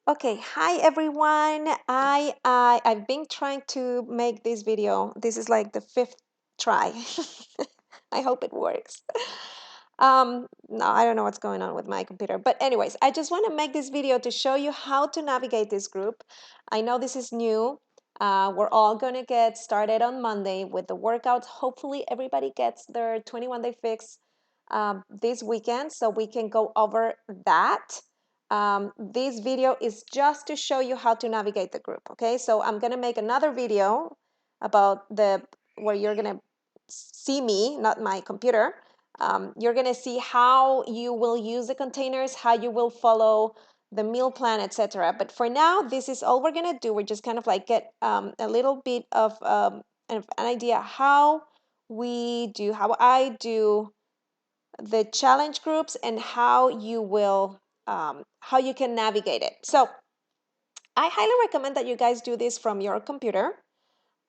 Okay, hi everyone. I've been trying to make this video. This is like the fifth try. I hope it works. No, I don't know what's going on with my computer. But anyways, I just want to make this video to show you how to navigate this group. I know this is new. We're all going to get started on Monday with the workouts. Hopefully everybody gets their 21-day fix this weekend so we can go over that. This video is just to show you how to navigate the group, okay? So I'm gonna make another video about where you're gonna see me, not my computer. You're gonna see how you will use the containers, how you will follow the meal plan, etc. But for now, this is all we're gonna do. We're just kind of like get a little bit of an idea how I do the challenge groups and how you can navigate it. So I highly recommend that you guys do this from your computer,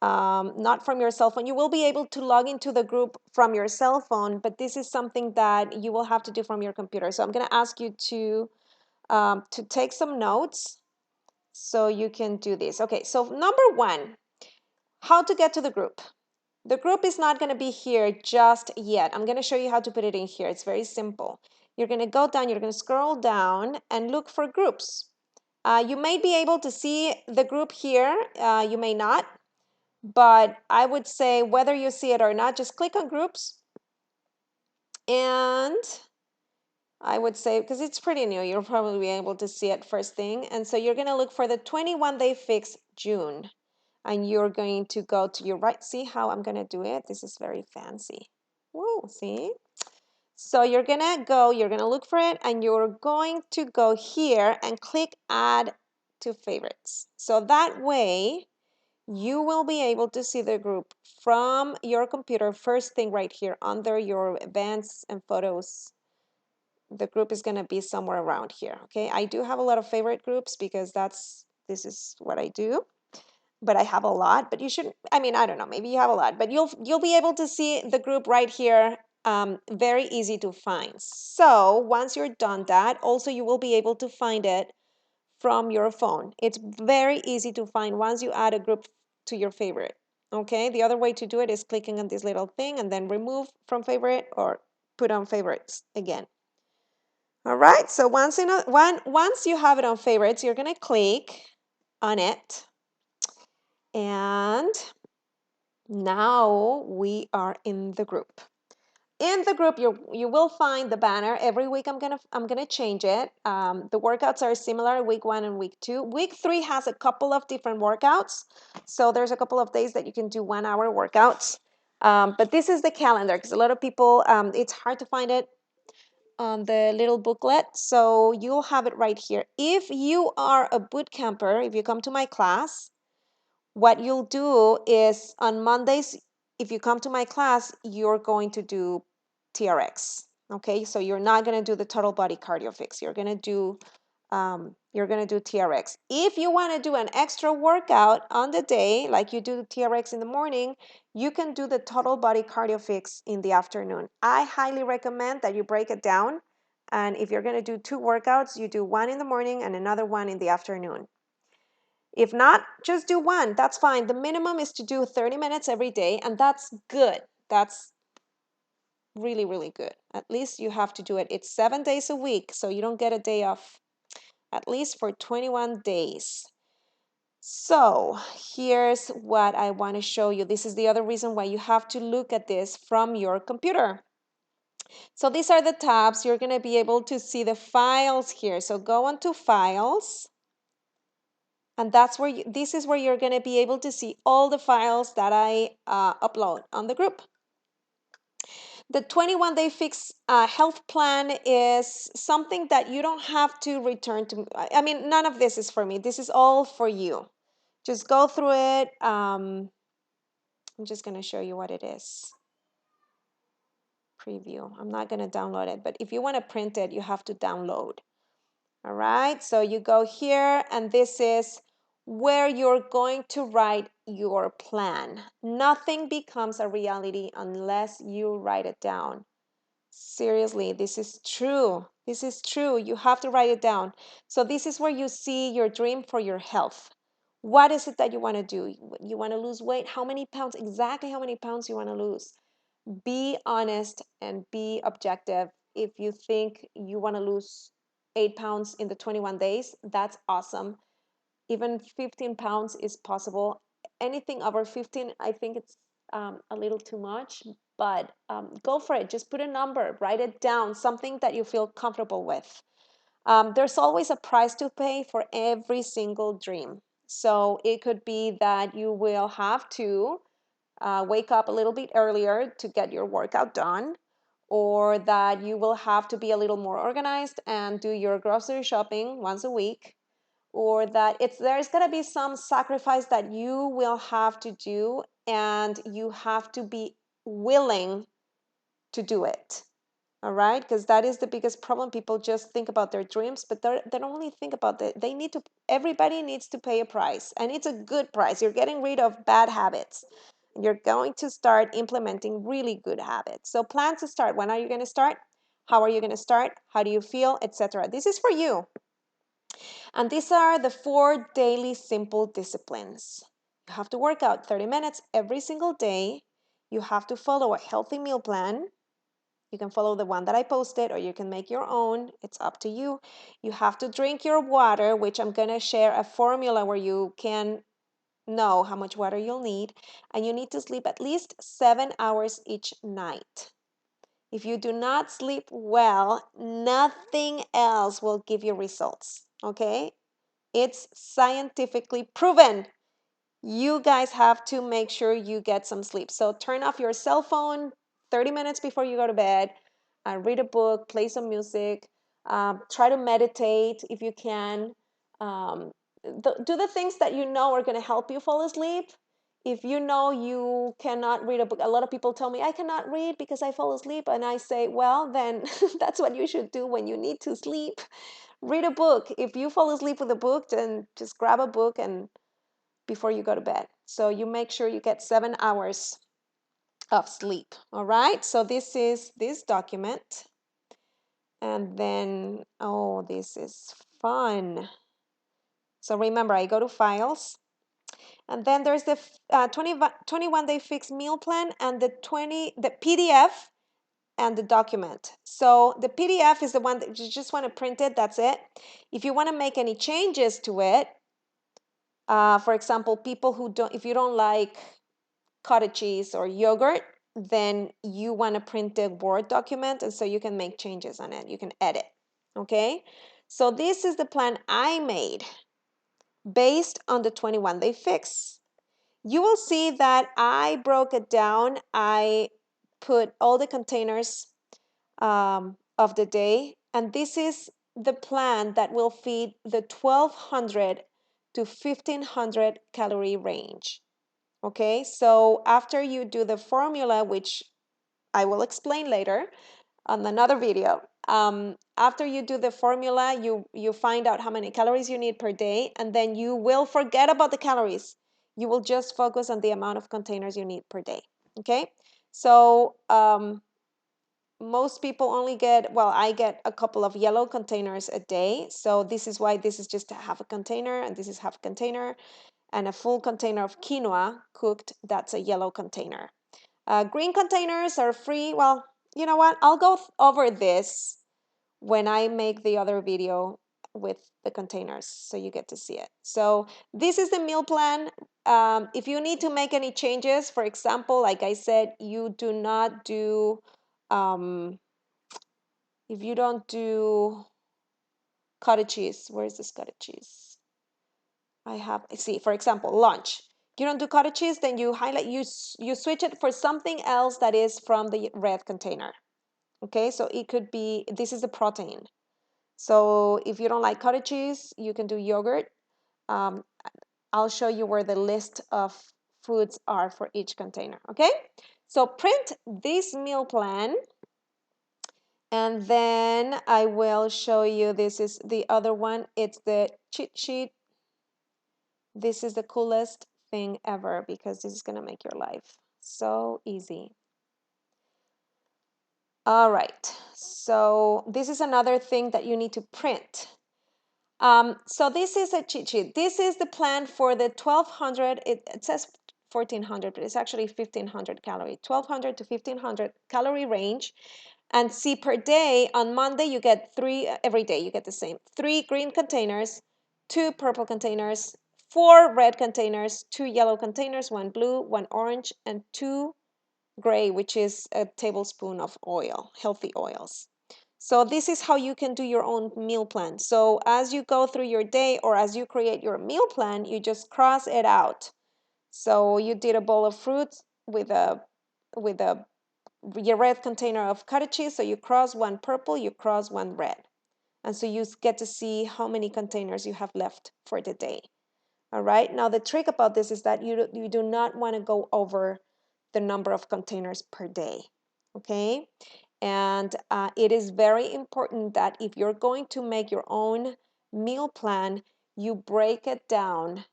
not from your cell phone. You will be able to log into the group from your cell phone, but this is something that you will have to do from your computer. So I'm going to ask you to take some notes so you can do this. Okay, so number one, how to get to the group. The group is not going to be here just yet. I'm going to show you how to put it in here. It's very simple. You're going to go down, you're going to scroll down and look for groups. You may be able to see the group here. You may not, but I would say whether you see it or not, just click on groups. And I would say, because it's pretty new, you'll probably be able to see it first thing. And so you're going to look for the 21-day fix June. And you're going to go to your right. See how I'm going to do it? This is very fancy. Whoa, see? So you're going to look for it, and you're going to go here and click add to favorites. So that way, you will be able to see the group from your computer first thing right here under your events and photos. The group is going to be somewhere around here. Okay, I do have a lot of favorite groups because this is what I do, but I have a lot. But you should, I mean, I don't know, maybe you have a lot, but you'll be able to see the group right here. Very easy to find. So once you're done that, also you will be able to find it from your phone. It's very easy to find once you add a group to your favorite. Okay, the other way to do it is clicking on this little thing and then remove from favorite or put on favorites again. All right, so once you have it on favorites, you're gonna click on it, and now we are in the group. In the group, you will find the banner. Every week I'm gonna change it. The workouts are similar, week 1 and week 2. Week 3 has a couple of different workouts, so there's a couple of days that you can do 1-hour workouts. But this is the calendar because a lot of people, it's hard to find it on the little booklet, so you'll have it right here. If you are a boot camper, if you come to my class, what you'll do is on Mondays, if you come to my class, you're going to do TRX. Okay, so you're not going to do the total body cardio fix. You're going to do TRX. If you want to do an extra workout on the day, like you do TRX in the morning, you can do the total body cardio fix in the afternoon. I highly recommend that you break it down. And if you're going to do 2 workouts, you do one in the morning and another one in the afternoon. If not, just do one. That's fine. The minimum is to do 30 minutes every day, and that's good. That's really, really good. At least you have to do it. It's 7 days a week, so you don't get a day off, at least for 21 days. So here's what I want to show you. This is the other reason why you have to look at this from your computer. So these are the tabs. You're going to be able to see the files here. So go on to Files. And that's where this is where you're going to be able to see all the files that I upload on the group. The 21-day fix health plan is something that you don't have to return to. I mean, none of this is for me. This is all for you. Just go through it. I'm just going to show you what it is. Preview. I'm not going to download it, but if you want to print it, you have to download. All right, so you go here, and this is where you're going to write your plan. Nothing becomes a reality unless you write it down. Seriously, this is true. This is true. You have to write it down. So this is where you see your dream for your health. What is it that you want to do? You want to lose weight? How many pounds? Exactly how many pounds you want to lose? Be honest and be objective. If you think you want to lose 8 pounds in the 21 days, that's awesome. Even 15 pounds is possible. Anything over 15, I think it's a little too much, but go for it. Just put a number, write it down, something that you feel comfortable with. There's always a price to pay for every single dream. So it could be that you will have to wake up a little bit earlier to get your workout done, or that you will have to be a little more organized and do your grocery shopping once a week, or that there's going to be some sacrifice that you will have to do, and you have to be willing to do it. All right, because that is the biggest problem. People just think about their dreams, but they don't only think about that. They need to, everybody needs to pay a price, and it's a good price. You're getting rid of bad habits. You're going to start implementing really good habits. So plan to start. When are you going to start? How are you going to start? How do you feel, etc.? This is for you. And these are the 4 daily simple disciplines. You have to work out 30 minutes every single day. You have to follow a healthy meal plan. You can follow the one that I posted, or you can make your own. It's up to you. You have to drink your water, which I'm going to share a formula where you can know how much water you'll need. And you need to sleep at least 7 hours each night. If you do not sleep well, nothing else will give you results. Okay? It's scientifically proven. You guys have to make sure you get some sleep. So turn off your cell phone 30 minutes before you go to bed. Read a book, play some music, try to meditate if you can. Do the things that you know are going to help you fall asleep. If you know you cannot read a book, a lot of people tell me, I cannot read because I fall asleep. And I say, well, then that's what you should do when you need to sleep. Read a book. If you fall asleep with a book, then just grab a book and before you go to bed. So you make sure you get 7 hours of sleep. All right. So this is this document. And then, oh, this is fun. So remember, I go to files. And then there's the 21-day fixed meal plan and the PDF and the document. So the PDF is the one that you just want to print it. That's it. If you want to make any changes to it, for example, people who don't, if you don't like cottage cheese or yogurt, then you want to print the Word document, and so you can make changes on it. You can edit. Okay. So this is the plan I made based on the 21-day fix. You will see that I broke it down. I put all the containers of the day, and this is the plan that will feed the 1200 to 1500 calorie range. Okay, so after you do the formula, which I will explain later on another video, after you do the formula, you find out how many calories you need per day, and then you will forget about the calories. You will just focus on the amount of containers you need per day. Okay, so most people only get, well, I get a couple of yellow containers a day. So this is why this is just half a container, and this is half a container, and a full container of quinoa cooked, that's a yellow container. Green containers are free. Well, you know what? I'll go over this when I make the other video with the containers so you get to see it. So this is the meal plan. If you need to make any changes, for example, like I said, you do not do, if you don't do cottage cheese, where is this cottage cheese? I have, see, for example, lunch. You don't do cottage cheese, then you highlight, you switch it for something else that is from the red container. Okay, so it could be, this is the protein. So if you don't like cottage cheese, you can do yogurt. Um, I'll show you where the list of foods are for each container, okay? So print this meal plan, and then I will show you, this is the other one. It's the cheat sheet. This is the coolest thing ever because this is gonna make your life so easy. All right, so this is another thing that you need to print. So this is a cheat sheet. This is the plan for the 1200, it says 1400, but it's actually 1500 calorie, 1200 to 1500 calorie range. And see, per day, on Monday, you get three, every day you get the same. 3 green containers, 2 purple containers, 4 red containers, 2 yellow containers, 1 blue, 1 orange, and 2 gray, which is a tablespoon of oil, healthy oils. So this is how you can do your own meal plan. So as you go through your day or as you create your meal plan, you just cross it out. So you did a bowl of fruits with a your red container of cottage cheese. So you cross 1 purple, you cross 1 red. And so you get to see how many containers you have left for the day. All right. Now the trick about this is that you do not want to go over the number of containers per day. Okay. And it is very important that if you're going to make your own meal plan, you break it down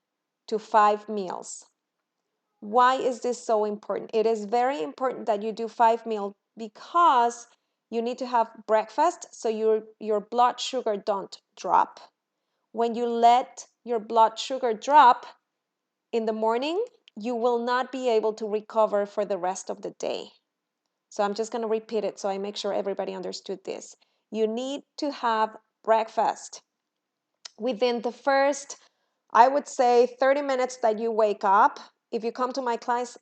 to 5 meals. Why is this so important? It is very important that you do 5 meals because you need to have breakfast so your blood sugar don't drop. When you let your blood sugar drop in the morning, you will not be able to recover for the rest of the day. So I'm just going to repeat it so I make sure everybody understood this. You need to have breakfast within the first, I would say, 30 minutes that you wake up. If you come to my class,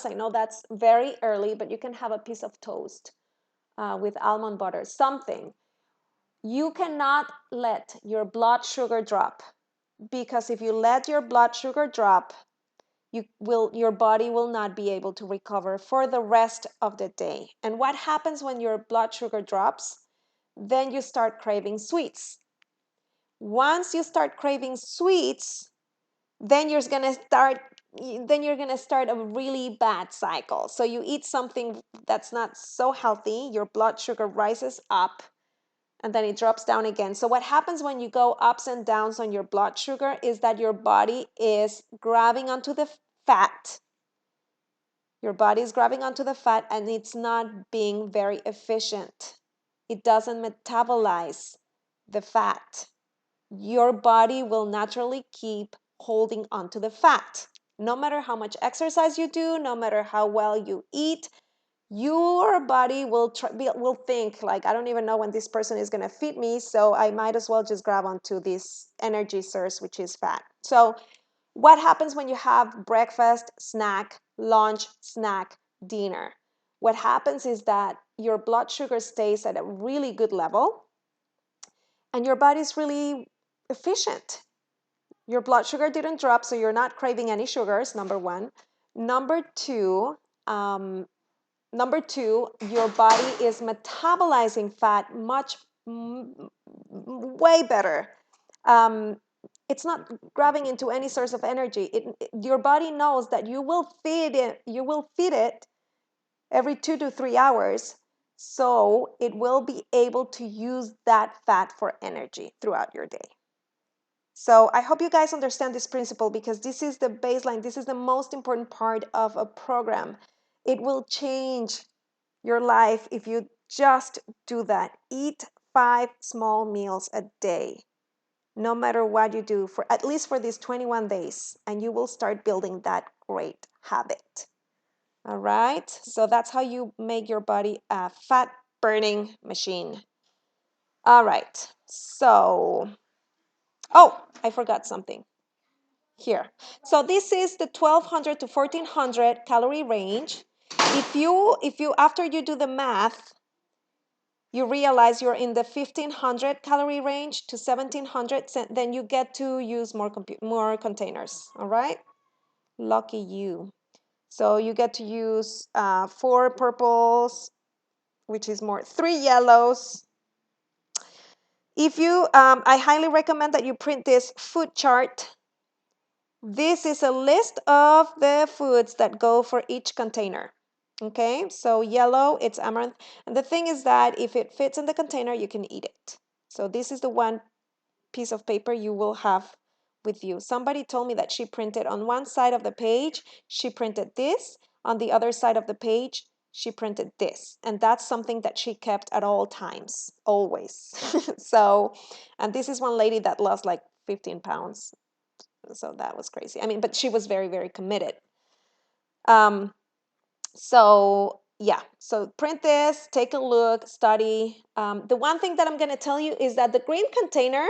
I know that's very early, but you can have a piece of toast with almond butter, something. You cannot let your blood sugar drop, because if you let your blood sugar drop, your body will not be able to recover for the rest of the day. And what happens when your blood sugar drops? Then you start craving sweets. Once you start craving sweets, then you're going to start a really bad cycle. So you eat something that's not so healthy, your blood sugar rises up, and then it drops down again. So what happens when you go ups and downs on your blood sugar is that your body is grabbing onto the fat. Your body is grabbing onto the fat and it's not being very efficient. It doesn't metabolize the fat. Your body will naturally keep holding onto the fat. No matter how much exercise you do, no matter how well you eat, your body will think like, I don't even know when this person is going to feed me, so I might as well just grab onto this energy source, which is fat. So what happens when you have breakfast, snack, lunch, snack, dinner? What happens is that your blood sugar stays at a really good level and your body's really efficient. Your blood sugar didn't drop, so you're not craving any sugars, number one. Number two, um, your body is metabolizing fat way better. It's not grabbing into any source of energy. Your body knows that you will feed it every 2 to 3 hours, so it will be able to use that fat for energy throughout your day. So I hope you guys understand this principle, because this is the baseline. This is the most important part of a program. It will change your life if you just do that. Eat 5 small meals a day, no matter what you do, for at least for these 21 days, and you will start building that great habit. All right, so that's how you make your body a fat burning machine. All right, so, oh, I forgot something here. So this is the 1200 to 1400 calorie range. If you after you do the math, you realize you're in the 1500 calorie range to 1700, then you get to use more containers. All right, lucky you. So you get to use 4 purples, which is more, 3 yellows. If you, I highly recommend that you print this food chart. This is a list of the foods that go for each container. Okay, so yellow, it's amaranth. And the thing is that if it fits in the container, you can eat it. So this is the one piece of paper you will have with you. Somebody told me that she printed on one side of the page, she printed this. On the other side of the page, she printed this, and that's something that she kept at all times, always. So, and this is one lady that lost like 15 pounds. So that was crazy. I mean, but she was very, very committed. Um, so yeah, so print this, take a look, study. The one thing that I'm going to tell you is that the green container,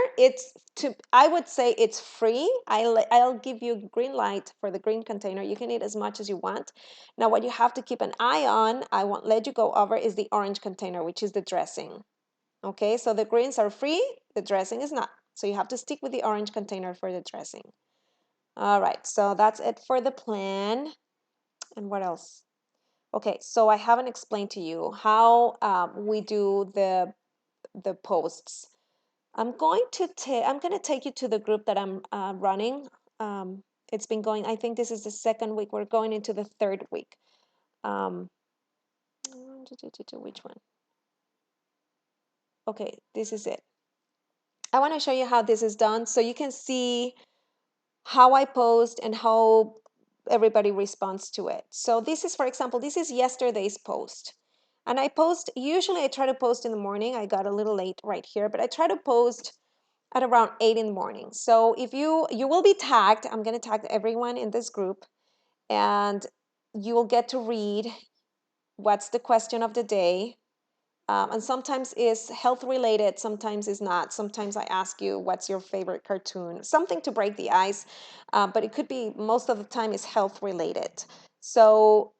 I would say it's free. I'll give you green light for the green container. You can eat as much as you want. Now, what you have to keep an eye on, I won't let you go over, is the orange container, which is the dressing. Okay, so the greens are free, the dressing is not. So you have to stick with the orange container for the dressing. All right, so that's it for the plan. And what else? Okay, so I haven't explained to you how we do the posts. I'm going to take you to the group that I'm running. It's been going, I think this is the second week. We're going into the third week. Um, which one? Okay, this is it. I want to show you how this is done so you can see how I post and how everybody responds to it. So this is, for example, this is yesterday's post. And usually I try to post in the morning. I got a little late right here, but I try to post at around 8 in the morning. So if you will be tagged, I'm going to tag everyone in this group, and you will get to read what's the question of the day. And sometimes is health related, sometimes is not. Sometimes I ask you, what's your favorite cartoon? Something to break the ice, but it could be, most of the time, is health related. So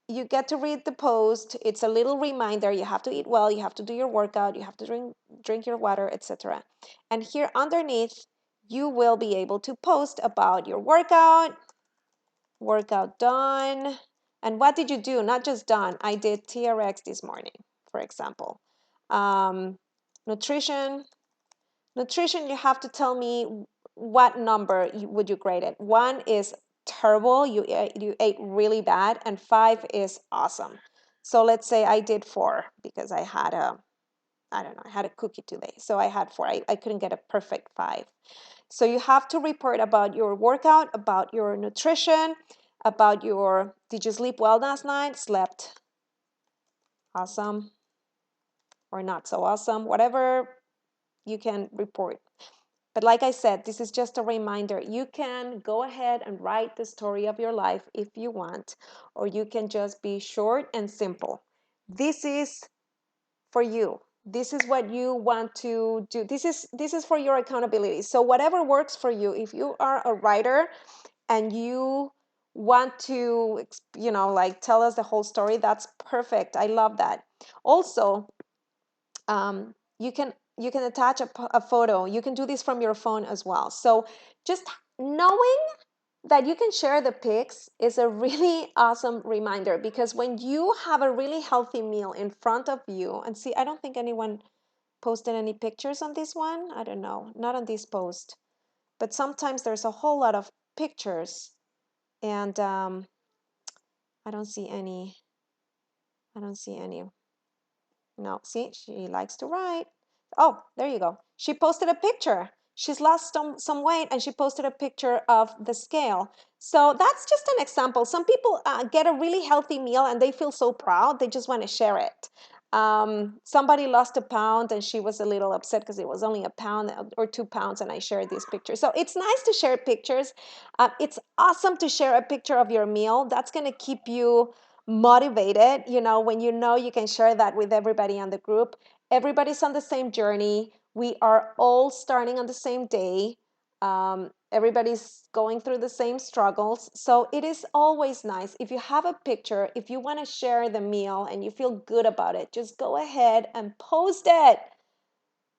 you get to read the post. It's a little reminder. You have to eat well. You have to do your workout. You have to drink your water, etc. And here underneath, you will be able to post about your workout done. And what did you do? Not just done. I did TRX this morning, for example. Um, nutrition. Nutrition, you have to tell me what number would you grade it. 1 is terrible, you ate really bad, and 5 is awesome. So let's say I did 4 because I don't know, I had a cookie today. So I had 4. I couldn't get a perfect 5. So you have to report about your workout, about your nutrition, about did you sleep well last night? Slept awesome or not so awesome, whatever you can report. But like I said, this is just a reminder. You can go ahead and write the story of your life if you want, or you can just be short and simple. This is for you. This is what you want to do. This is for your accountability. So whatever works for you. If you are a writer and you want to, like tell us the whole story, that's perfect. I love that. Also, you can attach a photo. You can do this from your phone as well. So just knowing that you can share the pics is a really awesome reminder, because when you have a really healthy meal in front of you, and see, I don't think anyone posted any pictures on this one. I don't know, not on this post, but sometimes there's a whole lot of pictures, and I don't see any. I don't see any. No, see, she likes to write. Oh, there you go. She posted a picture. She's lost some weight, and she posted a picture of the scale. So that's just an example. Some people get a really healthy meal and they feel so proud, they just want to share it. Somebody lost a pound and she was a little upset because it was only a pound or 2 pounds, and I shared this picture. So it's nice to share pictures. It's awesome to share a picture of your meal. That's going to keep you motivated, when you know you can share that with everybody on the group. Everybody's on the same journey. We are all starting on the same day. Everybody's going through the same struggles. So it is always nice if you have a picture, if you want to share the meal and you feel good about it, just go ahead and post it.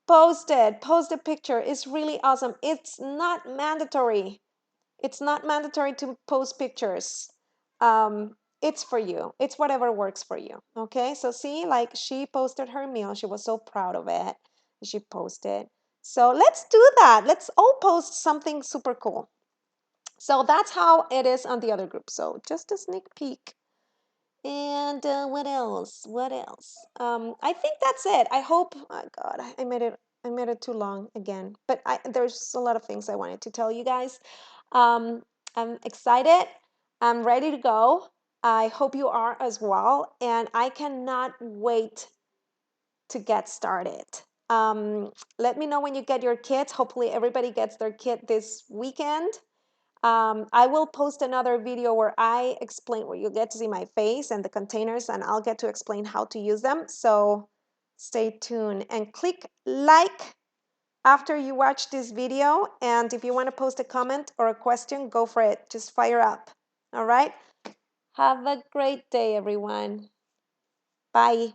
Post it. Post a picture. It's really awesome. It's not mandatory. It's not mandatory to post pictures. It's for you. It's whatever works for you. Okay. So see, like she posted her meal. She was so proud of it. She posted. So let's do that. Let's all post something super cool. So that's how it is on the other group. So just a sneak peek. And what else? What else? I think that's it. I hope. Oh God, I made it. I made it too long again. But there's a lot of things I wanted to tell you guys. Um, I'm excited. I'm ready to go. I hope you are as well, and I cannot wait to get started. Let me know when you get your kits. Hopefully everybody gets their kit this weekend. I will post another video where I explain, where you'll get to see my face and the containers, and I'll get to explain how to use them. So stay tuned and click like after you watch this video. And if you want to post a comment or a question, go for it. Just fire up. All right. Have a great day, everyone. Bye.